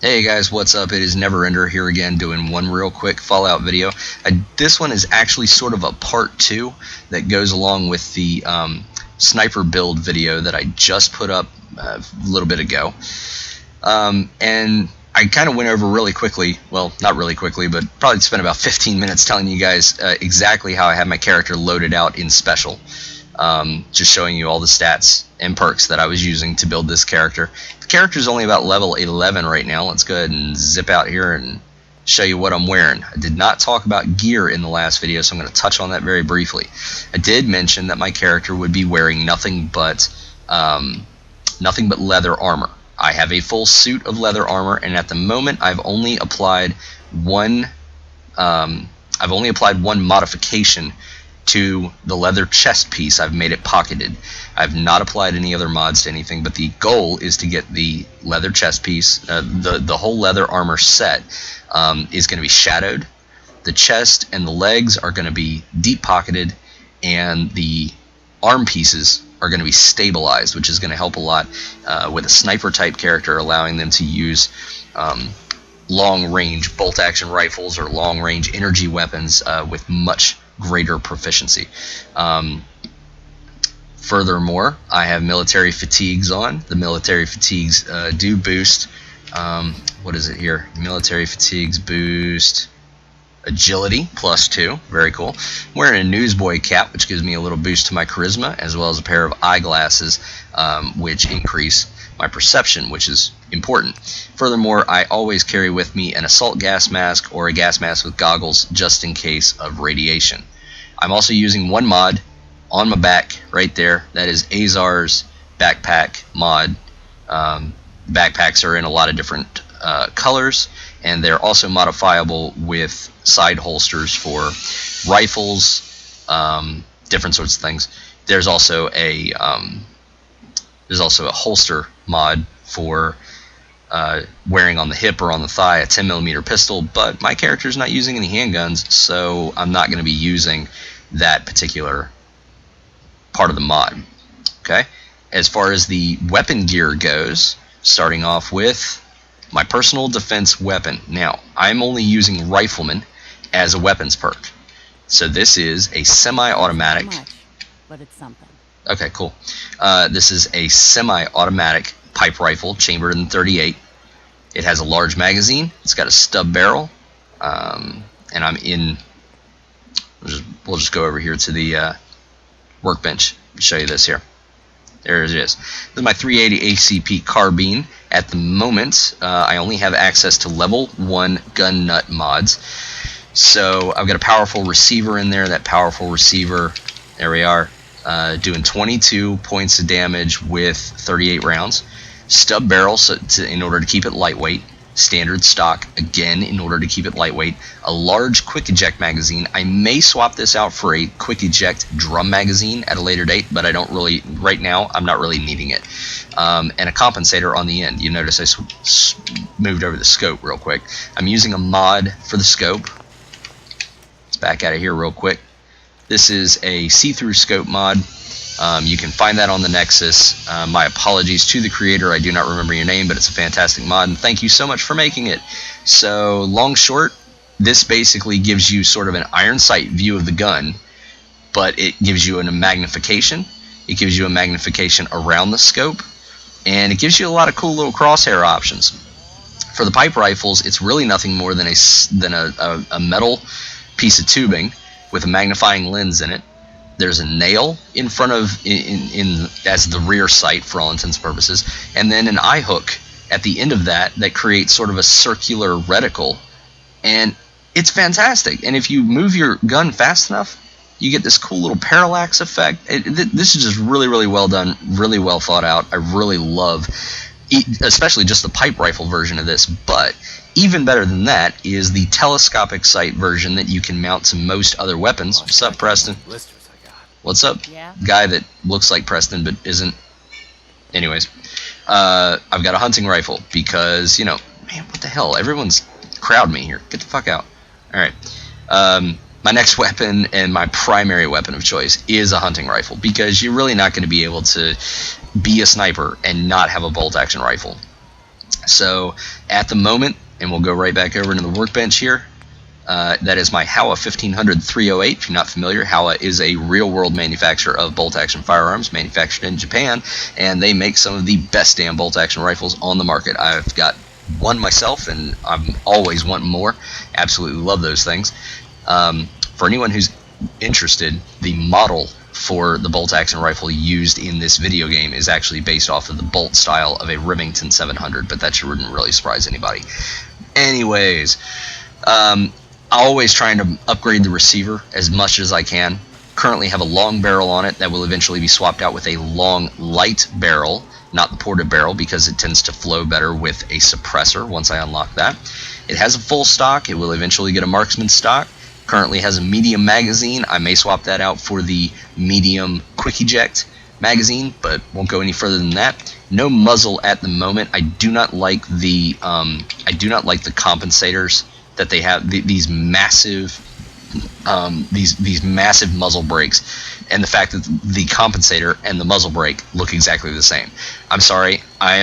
Hey guys, what's up? It is Neverender here again doing one real quick Fallout video. This one is actually sort of a part 2 that goes along with the sniper build video that I just put up a little bit ago. And I kind of went over really quickly, well, not really quickly, but probably spent about 15 minutes telling you guys exactly how I have my character loaded out in Special. Just showing you all the stats and perks that I was using to build this character. The character's only about level 11 right now. Let's go ahead and zip out here and show you what I'm wearing. I did not talk about gear in the last video, so I'm going to touch on that very briefly. I did mention that my character would be wearing nothing but leather armor. I have a full suit of leather armor, and at the moment I've only applied one modification to the leather chest piece. I've made it pocketed. I've not applied any other mods to anything, but the goal is to get the leather chest piece, the whole leather armor set is going to be shadowed. The chest and the legs are going to be deep pocketed, and the arm pieces are going to be stabilized, which is going to help a lot with a sniper type character, allowing them to use long range bolt action rifles or long range energy weapons with much greater proficiency. Furthermore, I have military fatigues on. The military fatigues do boost, what is it here? Military fatigues boost agility +2. Very cool. I'm wearing a newsboy cap, which gives me a little boost to my charisma, as well as a pair of eyeglasses, which increase my perception, which is important. Furthermore, I always carry with me an assault gas mask or a gas mask with goggles, just in case of radiation. I'm also using one mod on my back right there. That is Azar's backpack mod. Backpacks are in a lot of different colors, and they're also modifiable with side holsters for rifles, different sorts of things. There's also a holster mod for wearing on the hip or on the thigh a 10mm pistol, but my character's not using any handguns, so I'm not going to be using that particular part of the mod. Okay, as far as the weapon gear goes, starting off with my personal defense weapon. Now, I'm only using Rifleman as a weapons perk, so this is a semi-automatic. But it's something. Okay, cool. This is a semi-automatic pipe rifle, chambered in .38. It has a large magazine. It's got a stub barrel, and I'm in. We'll just go over here to the workbench and show you this here. There it is. This is my 380 ACP carbine. At the moment, I only have access to level 1 gun nut mods. So I've got a powerful receiver in there. That powerful receiver, there we are, doing 22 points of damage with 38 rounds. Stub barrel, in order to keep it lightweight. Standard stock, again, in order to keep it lightweight. A large quick eject magazine. I may swap this out for a quick eject drum magazine at a later date, but I don't really, right now, I'm not really needing it. And a compensator on the end. You notice I moved over the scope real quick. I'm using a mod for the scope. Let's back out of here real quick. This is a see-through scope mod. You can find that on the Nexus. My apologies to the creator. I do not remember your name, but it's a fantastic mod, and thank you so much for making it. So, long short, this basically gives you sort of an iron sight view of the gun, but it gives you a magnification. It gives you a magnification around the scope, and it gives you a lot of cool little crosshair options. For the pipe rifles, it's really nothing more than a metal piece of tubing with a magnifying lens in it. There's a nail in front of as the rear sight for all intents and purposes, and then an eye hook at the end of that creates sort of a circular reticle, and it's fantastic. And if you move your gun fast enough, you get this cool little parallax effect. This is just really, really well done, really well thought out. I really love, especially just the pipe rifle version of this, but even better than that is the telescopic sight version that you can mount to most other weapons. What's up, Preston? What's up? Yeah. Guy that looks like Preston but isn't. Anyways, I've got a hunting rifle because, man, what the hell? Everyone's crowd me here. Get the fuck out. Alright. My next weapon and my primary weapon of choice is a hunting rifle, because you're really not going to be able to be a sniper and not have a bolt action rifle. So at the moment, and we'll go right back over into the workbench here, that is my Howa 1500 308. If you're not familiar, Howa is a real-world manufacturer of bolt-action firearms, manufactured in Japan, and they make some of the best damn bolt-action rifles on the market. I've got one myself, and I'm always wanting more. Absolutely love those things. For anyone who's interested, the model for the bolt-action rifle used in this video game is actually based off of the bolt style of a Remington 700, but that shouldn't really surprise anybody. Anyways, always trying to upgrade the receiver as much as I can. Currently have a long barrel on it that will eventually be swapped out with a long light barrel, not the ported barrel, because it tends to flow better with a suppressor once I unlock that. It has a full stock. It will eventually get a marksman stock. Currently has a medium magazine. I may swap that out for the medium quick eject magazine, but won't go any further than that. No muzzle at the moment. I do not like the compensators that they have. These massive muzzle brakes, and the fact that the compensator and the muzzle brake look exactly the same. I'm sorry. I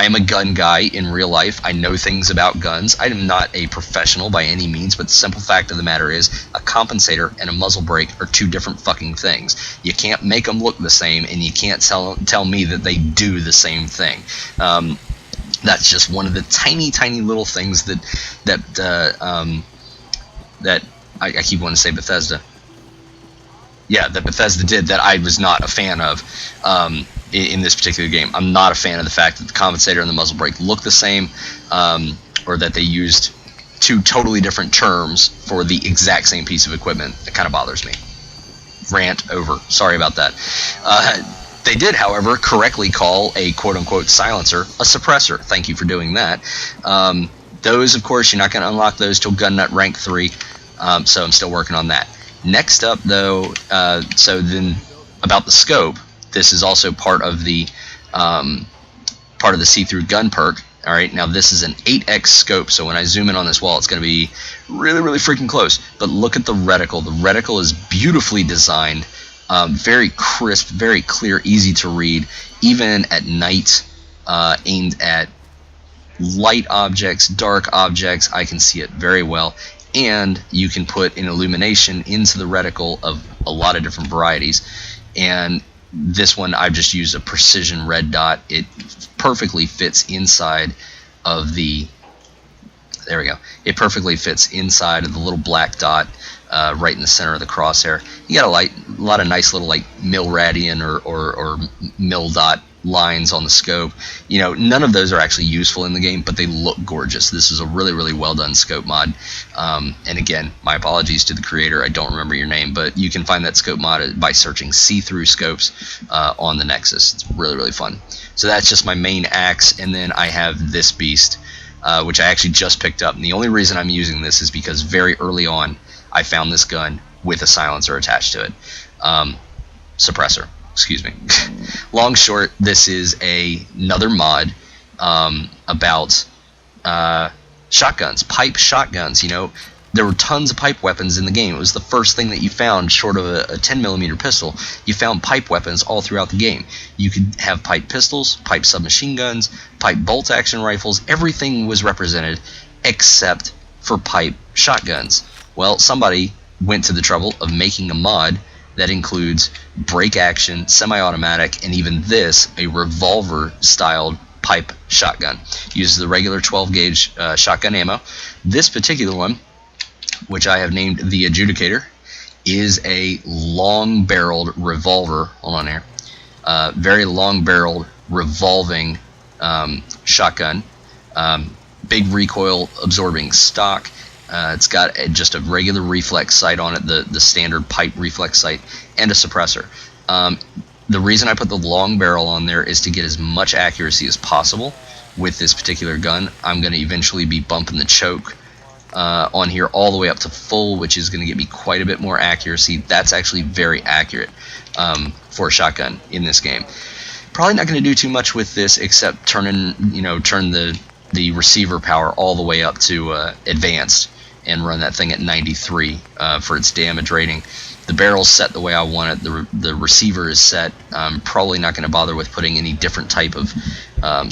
am a gun guy in real life. I know things about guns. I am not a professional by any means, but the simple fact of the matter is a compensator and a muzzle brake are two different fucking things. You can't make them look the same, and you can't tell me that they do the same thing. That's just one of the tiny little things that I keep wanting to say Bethesda. Yeah, that Bethesda did that I was not a fan of in this particular game. I'm not a fan of the fact that the compensator and the muzzle brake look the same, or that they used two totally different terms for the exact same piece of equipment. It kind of bothers me. Rant over. Sorry about that. They did, however, correctly call a quote-unquote silencer a suppressor. Thank you for doing that. Those, of course, you're not going to unlock those till Gun Nut Rank 3, so I'm still working on that. Next up, though, so then about the scope, this is also part of the see-through gun perk. All right, now this is an 8x scope, so when I zoom in on this wall, it's going to be really freaking close. But look at the reticle. The reticle is beautifully designed, very crisp, very clear, easy to read, even at night, aimed at light objects, dark objects. I can see it very well. And you can put an illumination into the reticle of a lot of different varieties. And this one, I've just used a precision red dot. It perfectly fits inside of the, there we go. It perfectly fits inside of the little black dot right in the center of the crosshair. You got a lot of nice little like mil radian or mil dot lines on the scope. You know, none of those are actually useful in the game, but they look gorgeous. This is a really well done scope mod. And again, my apologies to the creator. I don't remember your name, but you can find that scope mod by searching see-through scopes on the Nexus. It's really fun. So that's just my main axe, and then I have this beast, which I actually just picked up. And the only reason I'm using this is because very early on I found this gun with a silencer attached to it. Suppressor. Excuse me. Long short, this is another mod about shotguns, pipe shotguns. You know, there were tons of pipe weapons in the game. It was the first thing that you found, short of a 10mm pistol. You found pipe weapons all throughout the game. You could have pipe pistols, pipe submachine guns, pipe bolt-action rifles. Everything was represented except for pipe shotguns. Well, somebody went to the trouble of making a mod that includes break action, semi-automatic, and even this, a revolver-styled pipe shotgun. Uses the regular 12-gauge shotgun ammo. This particular one, which I have named the Adjudicator, is a long-barreled revolver. Hold on here. Very long-barreled revolving shotgun. Big recoil-absorbing stock. It's got just a regular reflex sight on it, the standard pipe reflex sight, and a suppressor. The reason I put the long barrel on there is to get as much accuracy as possible with this particular gun. I'm going to eventually be bumping the choke on here all the way up to full, which is going to get me quite a bit more accuracy. That's actually very accurate for a shotgun in this game. Probably not going to do too much with this except turn the receiver power all the way up to advanced and run that thing at 93 for its damage rating. The barrel's set the way I want it. The receiver is set. I'm probably not going to bother with putting any different type of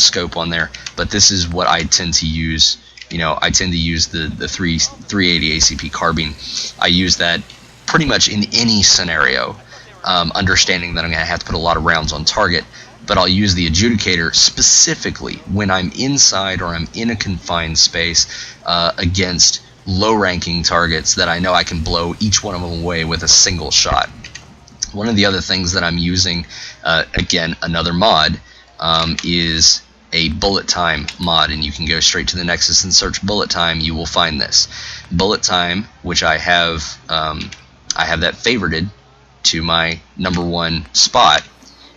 scope on there. But this is what I tend to use. You know, I tend to use the 380 ACP carbine. I use that pretty much in any scenario, understanding that I'm going to have to put a lot of rounds on target. But I'll use the adjudicator specifically when I'm inside or I'm in a confined space against low-ranking targets that I know I can blow each one of them away with a single shot. One of the other things that I'm using, again, another mod, is a bullet time mod, and you can go straight to the Nexus and search bullet time. You will find this bullet time, which I have that favorited to my #1 spot.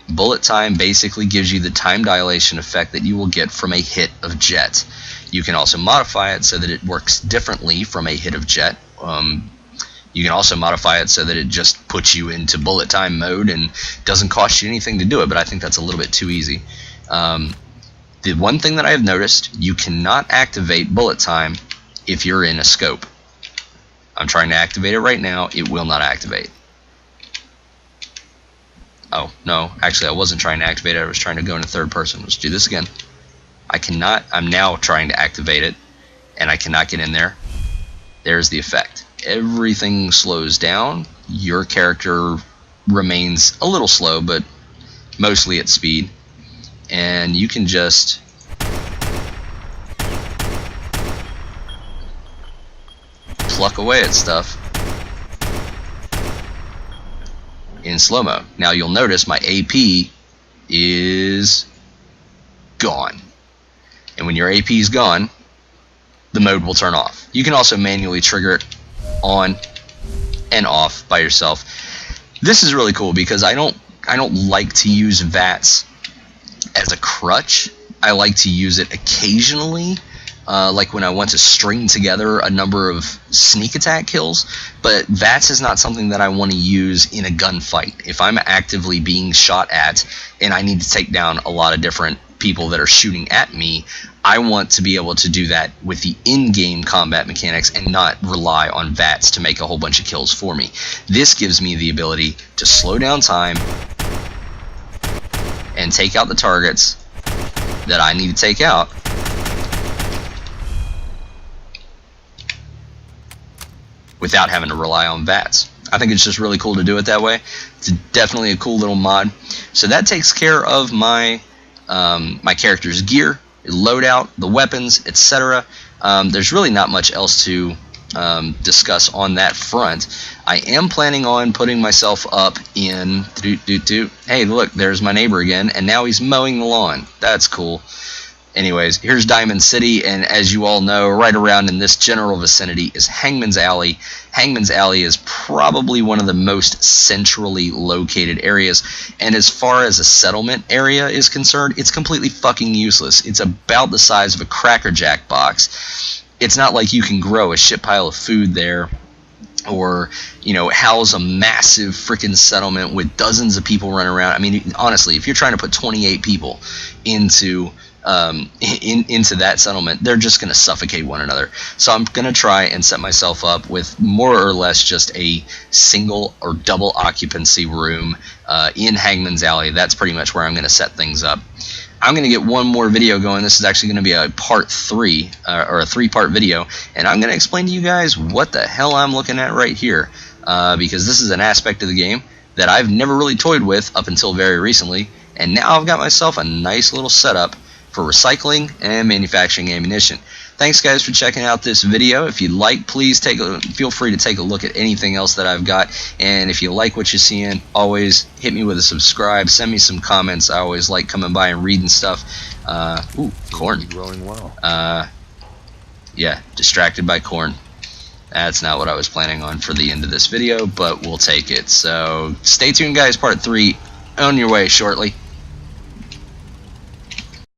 Bullet time basically gives you the time dilation effect that you will get from a hit of jet. You can also modify it so that it works differently from a hit of jet. You can also modify it so that it just puts you into bullet time mode and doesn't cost you anything to do it, but I think that's a little bit too easy. The one thing that I have noticed, you cannot activate bullet time if you're in a scope. I'm trying to activate it right now. It will not activate. Oh, no, actually I wasn't trying to activate it. I was trying to go into third person. Let's do this again. I cannot. I'm now trying to activate it, and I cannot get in there. There's the effect. Everything slows down. Your character remains a little slow, but mostly at speed. And you can just pluck away at stuff in slow-mo. Now you'll notice my AP is gone. And when your AP is gone, the mode will turn off. You can also manually trigger it on and off by yourself. This is really cool because I don't like to use VATS as a crutch. I like to use it occasionally, like when I want to string together a number of sneak attack kills, but VATS is not something that I want to use in a gunfight. If I'm actively being shot at and I need to take down a lot of different people that are shooting at me, I want to be able to do that with the in-game combat mechanics and not rely on VATS to make a whole bunch of kills for me. This gives me the ability to slow down time and take out the targets that I need to take out without having to rely on VATS. I think it's just really cool to do it that way. It's definitely a cool little mod. So that takes care of my my character's gear, loadout, the weapons, etc. There's really not much else to discuss on that front. I am planning on putting myself up in hey, look, there's my neighbor again, and now he's mowing the lawn. That's cool. Anyways, here's Diamond City, and as you all know, right around in this general vicinity is Hangman's Alley. Hangman's Alley is probably one of the most centrally located areas, and as far as a settlement area is concerned, it's completely fucking useless. It's about the size of a Cracker Jack box. It's not like you can grow a shit pile of food there, or, you know, house a massive freaking settlement with dozens of people running around. I mean, honestly, if you're trying to put 28 people into that settlement, they're just going to suffocate one another. So I'm going to try and set myself up with more or less just a single or double occupancy room in Hangman's Alley. That's pretty much where I'm going to set things up. I'm going to get one more video going. This is actually going to be a part 3, or a 3-part video, and I'm going to explain to you guys what the hell I'm looking at right here, because this is an aspect of the game that I've never really toyed with up until very recently, and now I've got myself a nice little setup for recycling and manufacturing ammunition. Thanks guys for checking out this video. If you'd like, please feel free to take a look at anything else that I've got, and if you like what you're seeing, always hit me with a subscribe, send me some comments. I always like coming by and reading stuff. Ooh, corn. Growing well. Yeah, distracted by corn. That's not what I was planning on for the end of this video, but we'll take it. So stay tuned guys, part 3 on your way shortly.